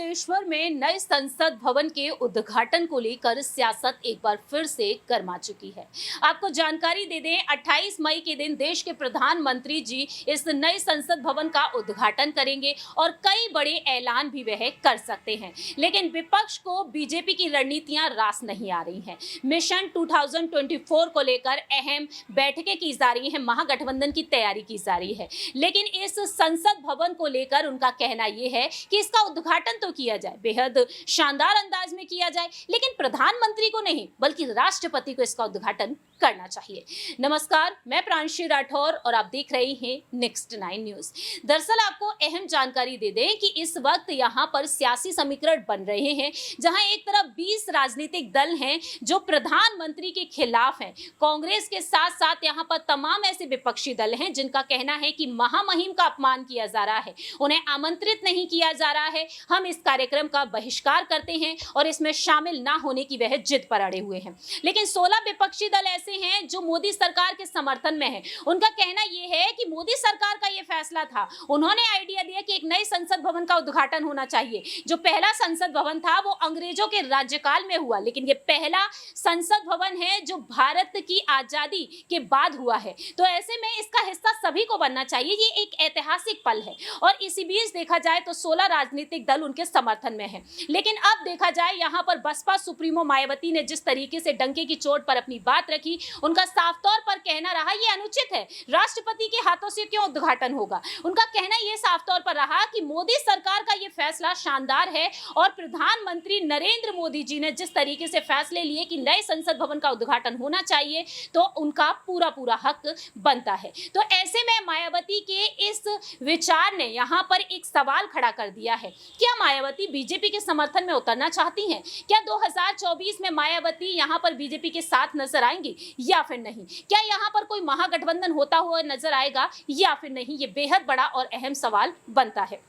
महाबलेश्वर में नए संसद भवन के उद्घाटन को लेकर सियासत एक बार फिर से गर्मा चुकी है। आपको जानकारी दे दें, 28 मई के दिन देश के प्रधानमंत्री जी इस नए संसद भवन का उद्घाटन करेंगे और कई बड़े ऐलान भी वह कर सकते हैं। लेकिन विपक्ष को बीजेपी की रणनीतियां रास नहीं आ रही हैं। मिशन 2024 को लेकर अहम बैठकें की जा रही हैं, महागठबंधन की तैयारी की जा रही है। लेकिन इस संसद भवन को लेकर उनका कहना यह है कि इसका उद्घाटन तो किया जाए, बेहद शानदार अंदाज में किया जाए, लेकिन प्रधानमंत्री को नहीं बल्कि राष्ट्रपति को इसका उद्घाटन करना चाहिए। नमस्कार, मैं प्रांशी राठौर और आप देख रहे हैं नेक्स्ट 9 न्यूज। दरअसल आपको अहम जानकारी दे दें कि इस वक्त यहां पर सियासी समीकरण बन रहे हैं, जहां एक तरफ 20 राजनीतिक दल हैं जो प्रधानमंत्री के खिलाफ हैं। कांग्रेस के साथ साथ यहां पर तमाम ऐसे विपक्षी दल हैं जिनका कहना है कि महामहिम का अपमान किया जा रहा है, उन्हें आमंत्रित नहीं किया जा रहा है, हम इस कार्यक्रम का बहिष्कार करते हैं और इसमें शामिल ना होने की वह जिद पर अड़े हुए हैं। लेकिन 16 विपक्षी दल ऐसे हैं जो मोदी सरकार के समर्थन में हैं। उनका कहना यह है कि मोदी सरकार का यह फैसला था, उन्होंने आइडिया दिया कि एक नए संसद भवन का उद्घाटन होना चाहिए। जो पहला संसद भवन था वो अंग्रेजों के राज्यकाल में हुआ, लेकिन ये पहला संसद भवन है जो भारत की आजादी के बाद हुआ है। तो ऐसे में इसका हिस्सा सभी को बनना चाहिए, ये एक ऐतिहासिक पल है। और इसी बीच देखा जाए तो 16 राजनीतिक दल उनके समर्थन में हैं। लेकिन अब देखा जाए यहाँ पर बसपा सुप्रीमो मायावती ने जिस तरीके से डंके की चोट पर अपनी बात रखी, उनका साफ तौर पर कहना रहा ये अनुचित है, राष्ट्रपति के हाथों से क्यों उद्घाटन होगा। उनका कहना ये साफ तौर पर रहा कि मोदी सरकार का ये फैसला शानदार है और प्रधानमंत्री नरेंद्र मोदी जी ने जिस तरीके से फैसले लिए कि नए संसद भवन का उद्घाटन होना चाहिए, तो उनका पूरा पूरा हक बनता है। तो ऐसे में मायावती के इस विचार ने यहाँ पर एक सवाल खड़ा कर दिया है, क्या मायावती बीजेपी के समर्थन में उतरना चाहती हैं? क्या 2024 में मायावती यहाँ पर बीजेपी के साथ नजर आएंगी या फिर नहीं? क्या यहाँ पर कोई महागठबंधन होता हुआ नजर आएगा या फिर नहीं? ये बेहद बड़ा और अहम सवाल बनता है।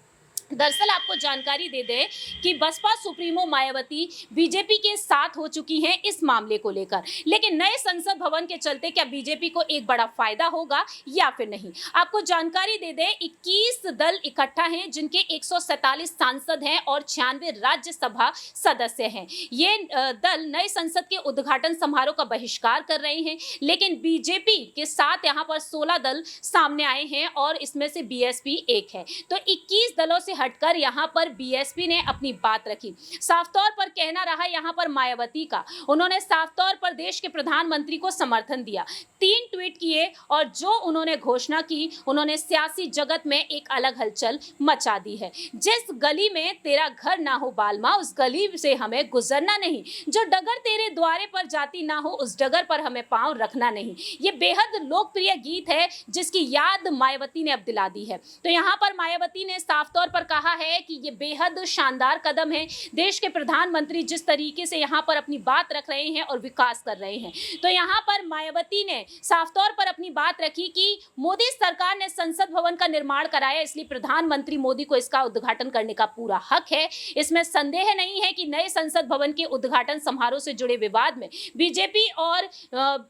दरअसल आपको जानकारी दे दें कि बसपा सुप्रीमो मायावती बीजेपी के साथ हो चुकी हैं इस मामले को लेकर, लेकिन नए संसद भवन के चलते क्या बीजेपी को एक बड़ा फायदा होगा या फिर नहीं? आपको जानकारी दे दें, 21 दल इकट्ठा हैं जिनके 147 सांसद हैं और 96 राज्यसभा सदस्य हैं। ये दल नए संसद के उद्घाटन समारोह का बहिष्कार कर रहे हैं, लेकिन बीजेपी के साथ यहाँ पर 16 दल सामने आए हैं और इसमें से बीएसपी एक है। तो 21 दलों से हटकर यहां पर बीएसपी ने अपनी बात रखी। साफ तौर पर कहना रहा यहां पर मायावती का, उन्होंने साफ तौर पर देश के प्रधानमंत्री को समर्थन दिया, 3 ट्वीट किए और जो उन्होंने घोषणा की, उन्होंने सियासी जगत में एक अलग हलचल मचा दी है। जिस गली में तेरा घर ना हो बालमा, उस गली से हमें गुजरना नहीं, जो डगर तेरे द्वारे पर जाती ना हो, उस डगर पर हमें पांव रखना नहीं। ये बेहद लोकप्रिय गीत है जिसकी याद मायावती ने अब दिला दी है। तो यहाँ पर मायावती ने साफ तौर पर कहा है कि ये बेहद शानदार कदम है, देश के प्रधानमंत्री जिस तरीके से यहाँ पर अपनी बात रख रहे हैं और विकास कर रहे हैं। तो यहाँ पर मायावती ने साफ तौर पर अपनी बात रखी कि मोदी सरकार ने संसद भवन का निर्माण कराया, इसलिए प्रधानमंत्री मोदी को इसका उद्घाटन करने का पूरा हक है। इसमें संदेह नहीं है कि नए संसद भवन के उद्घाटन समारोह से जुड़े विवाद में बीजेपी और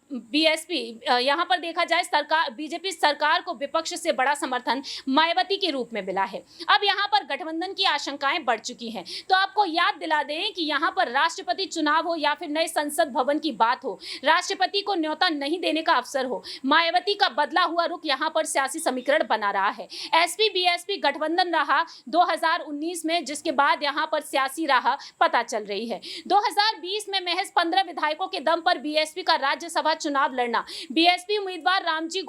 बीएसपी, यहाँ पर देखा जाए सरकार, बीजेपी सरकार को विपक्ष से बड़ा समर्थन मायावती के रूप में मिला है। अब यहाँ पर गठबंधन की आशंकाएं बढ़ चुकी हैं। तो आपको याद दिला दें कि यहाँ पर राष्ट्रपति चुनाव हो या फिर नए संसद भवन की बात हो, राष्ट्रपति को न्योता नहीं देने का अवसर हो, मायावती का बदला हुआ रुख यहाँ पर सियासी समीकरण बना रहा है। एसपी बीएसपी गठबंधन रहा 2019 में, जिसके बाद यहाँ पर सियासी राह पता चल रही है। 2020 में महज 15 विधायकों के दम पर बीएसपी का राज्यसभा चुनाव लड़ना, बीएसपी उम्मीदवार रामजी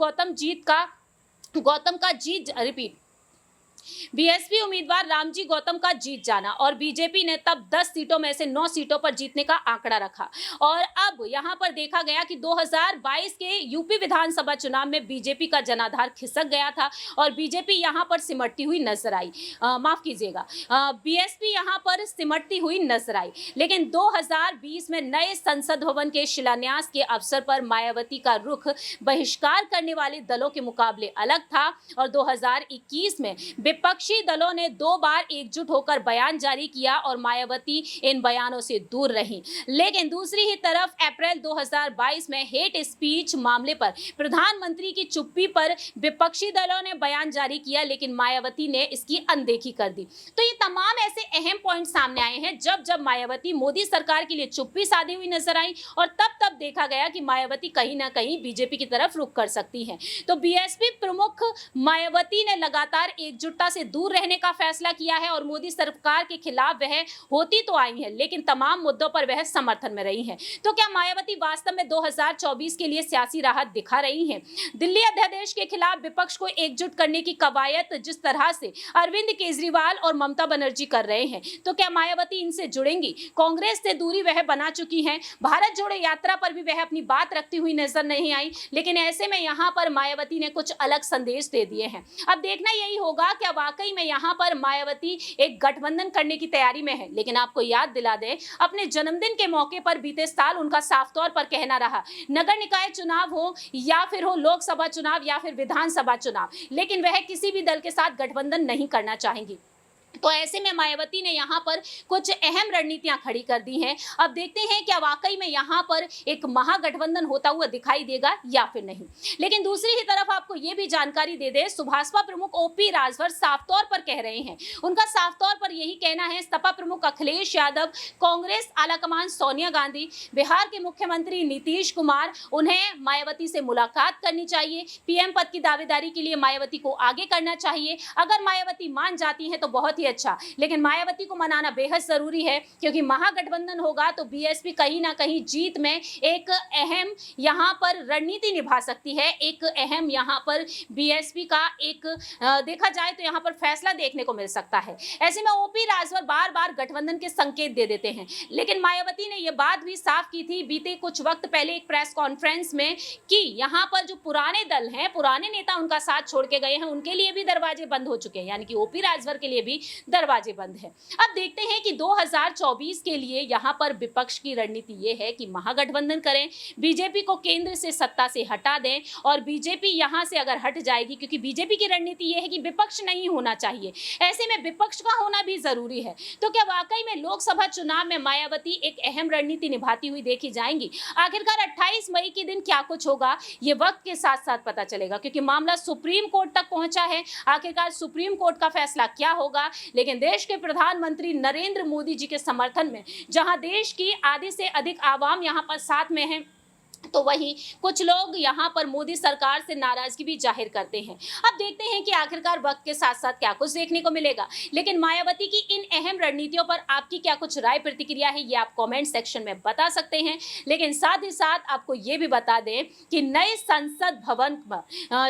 बीएसपी उम्मीदवार रामजी गौतम का जीत जाना और बीजेपी ने तब 10 सीटों में से 9 सीटों पर जीतने का आंकड़ा रखा। और अब यहां पर देखा गया कि 2022 के यूपी विधानसभा चुनाव में बीजेपी का जनाधार खिसक गया था और बीजेपी यहां पर सिमटती हुई नजर आई, माफ कीजिएगा, बीएसपी यहां पर सिमटती हुई नजर आई। लेकिन 2020 में नए संसद भवन के शिलान्यास के अवसर पर मायावती का रुख बहिष्कार करने वाले दलों के मुकाबले अलग था और 2021 में विपक्षी दलों ने 2 बार एकजुट होकर बयान जारी किया और मायावती इन बयानों से दूर रहीं। लेकिन दूसरी ही तरफ अप्रैल 2022 में हेट स्पीच मामले पर प्रधानमंत्री की चुप्पी पर विपक्षी दलों ने बयान जारी किया, लेकिन मायावती ने इसकी अनदेखी कर दी। तो ये तमाम ऐसे अहम पॉइंट सामने आए हैं जब मायावती मोदी सरकार के लिए चुप्पी साधी हुई नजर आई और तब देखा गया कि मायावती कहीं ना कहीं बीजेपी की तरफ रुख कर सकती हैं। तो बीएसपी प्रमुख मायावती ने लगातार एकजुटता से दूर रहने का फैसला किया है और मोदी सरकार के खिलाफ वह होती तो आई है, लेकिन तमाम मुद्दों पर वह समर्थन में रही हैं। तो क्या मायावती वास्तव में 2024 के लिए सियासी राहत दिखा रही हैं? दिल्ली अध्यादेश के खिलाफ विपक्ष को एकजुट करने की कवायद जिस तरह से अरविंद केजरीवाल और ममता बनर्जी कर रहे हैं, तो क्या मायावती इनसे जुड़ेंगी? कांग्रेस से दूरी वह बना चुकी हैं। भारत जोड़ो यात्रा पर भी वह अपनी बात रखती हुई नजर नहीं आई, लेकिन ऐसे में यहाँ पर मायावती ने कुछ अलग संदेश दे दिए हैं। अब देखना यही होगा क्या वाकई में यहाँ पर मायावती एक गठबंधन करने की तैयारी में है। लेकिन आपको याद दिला दें, अपने जन्मदिन के मौके पर बीते साल उनका साफ तौर पर कहना रहा, नगर निकाय चुनाव हो या फिर हो लोकसभा चुनाव या फिर विधानसभा चुनाव, लेकिन वह किसी भी दल के साथ गठबंधन नहीं करना चाहेंगी। तो ऐसे में मायावती ने यहाँ पर कुछ अहम रणनीतियां खड़ी कर दी हैं। अब देखते हैं क्या वाकई में यहाँ पर एक महागठबंधन होता हुआ दिखाई देगा या फिर नहीं। लेकिन दूसरी ही तरफ आपको ये भी जानकारी दे दें, सुभाषपा प्रमुख ओपी राजभर साफ तौर पर कह रहे हैं, उनका साफ तौर पर यही कहना है, सपा प्रमुख अखिलेश यादव, कांग्रेस आलाकमान सोनिया गांधी, बिहार के मुख्यमंत्री नीतीश कुमार, उन्हें मायावती से मुलाकात करनी चाहिए। पीएम पद की दावेदारी के लिए मायावती को आगे करना चाहिए। अगर मायावती मान जाती है तो बहुत ही अच्छा, लेकिन मायावती को मनाना बेहद जरूरी है, क्योंकि महागठबंधन होगा तो बीएसपी कहीं ना कहीं जीत में एक अहम यहां पर रणनीति निभा सकती है। एक अहम यहां पर बीएसपी का एक देखा जाए तो यहां पर फैसला देखने को मिल सकता है। ऐसे में ओपी राजभर बार बार गठबंधन के संकेत दे देते हैं, लेकिन मायावती ने यह बात भी साफ की थी बीते कुछ वक्त पहले एक प्रेस कॉन्फ्रेंस में कि यहां पर जो पुराने दल हैं, पुराने नेता उनका साथ छोड़ के गए हैं, उनके लिए भी दरवाजे बंद हो चुके हैं, यानी कि ओपी राजभर के लिए भी दरवाजे बंद है। अब देखते हैं कि 2024 के लिए यहां पर विपक्ष की रणनीति यह है कि महागठबंधन करें, बीजेपी को केंद्र से सत्ता से हटा दें, और बीजेपी यहां से अगर हट जाएगी, क्योंकि बीजेपी की रणनीति यह है कि विपक्ष नहीं होना चाहिए, ऐसे में विपक्ष का होना भी जरूरी है। तो क्या वाकई में लोकसभा चुनाव में मायावती एक अहम रणनीति निभाती हुई देखी जाएंगी? आखिरकार 28 मई के दिन क्या कुछ होगा, ये वक्त के साथ साथ पता चलेगा, क्योंकि मामला सुप्रीम कोर्ट तक पहुंचा है। आखिरकार सुप्रीम कोर्ट का फैसला क्या होगा? लेकिन देश के प्रधानमंत्री नरेंद्र मोदी जी के समर्थन में जहां देश की आधी से अधिक आवाम यहां पर साथ में है, तो वहीं कुछ लोग यहां पर मोदी सरकार से नाराजगी भी जाहिर करते हैं। अब देखते हैं कि आखिरकार वक्त के साथ साथ क्या कुछ देखने को मिलेगा। लेकिन मायावती की इन अहम रणनीतियों पर आपकी क्या कुछ राय प्रतिक्रिया है, ये आप कमेंट सेक्शन में बता सकते हैं। लेकिन साथ ही साथ आपको ये भी बता दें कि नए संसद भवन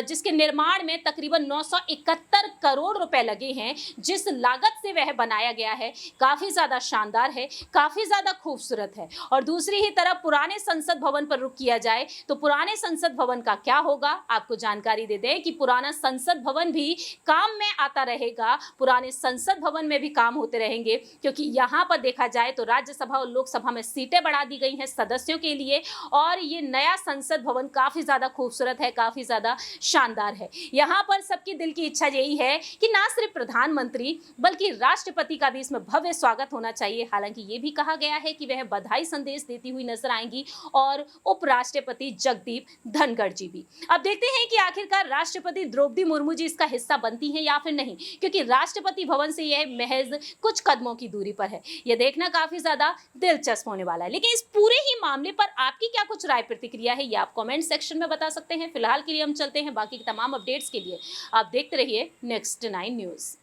जिसके निर्माण में तकरीबन 971 करोड़ रुपए लगे हैं, जिस लागत से वह बनाया गया है, काफी ज्यादा शानदार है, काफी ज्यादा खूबसूरत है। और दूसरी ही तरफ पुराने संसद भवन पर रुक किया जाए तो पुराने संसद भवन का क्या होगा, आपको जानकारी दे दें कि पुराना संसद भवन भी काम में आता रहेगा। पुराने संसद भवन में भी काम होते रहेंगे, क्योंकि यहां पर देखा जाए तो राज्यसभा और लोकसभा में सीटें बढ़ा दी गई हैं सदस्यों के लिए, और ये नया संसद भवन काफी ज्यादा खूबसूरत है, काफी ज्यादा शानदार है। यहां पर सबकी दिल की इच्छा यही है कि ना सिर्फ प्रधानमंत्री बल्कि राष्ट्रपति का भी इसमें भव्य स्वागत होना चाहिए। हालांकि ये भी कहा गया है कि वह बधाई संदेश देती हुई नजर आएंगी, और उपराष्ट्रपति जगदीप धनखड़ जी भी। अब देखते हैं कि आखिरकार राष्ट्रपति द्रौपदी मुर्मू जी इसका हिस्सा बनती हैं या फिर नहीं, क्योंकि राष्ट्रपति भवन से यह महज कुछ कदमों की दूरी पर है। यह देखना काफी ज्यादा दिलचस्प होने वाला है। लेकिन इस पूरे ही मामले पर आपकी क्या कुछ राय प्रतिक्रिया है, ये आप कमेंट सेक्शन में बता सकते हैं। फिलहाल के लिए हम चलते हैं बाकी तमाम अपडेट्स के लिए। आप देखते रहिए नेक्स्ट 9 न्यूज।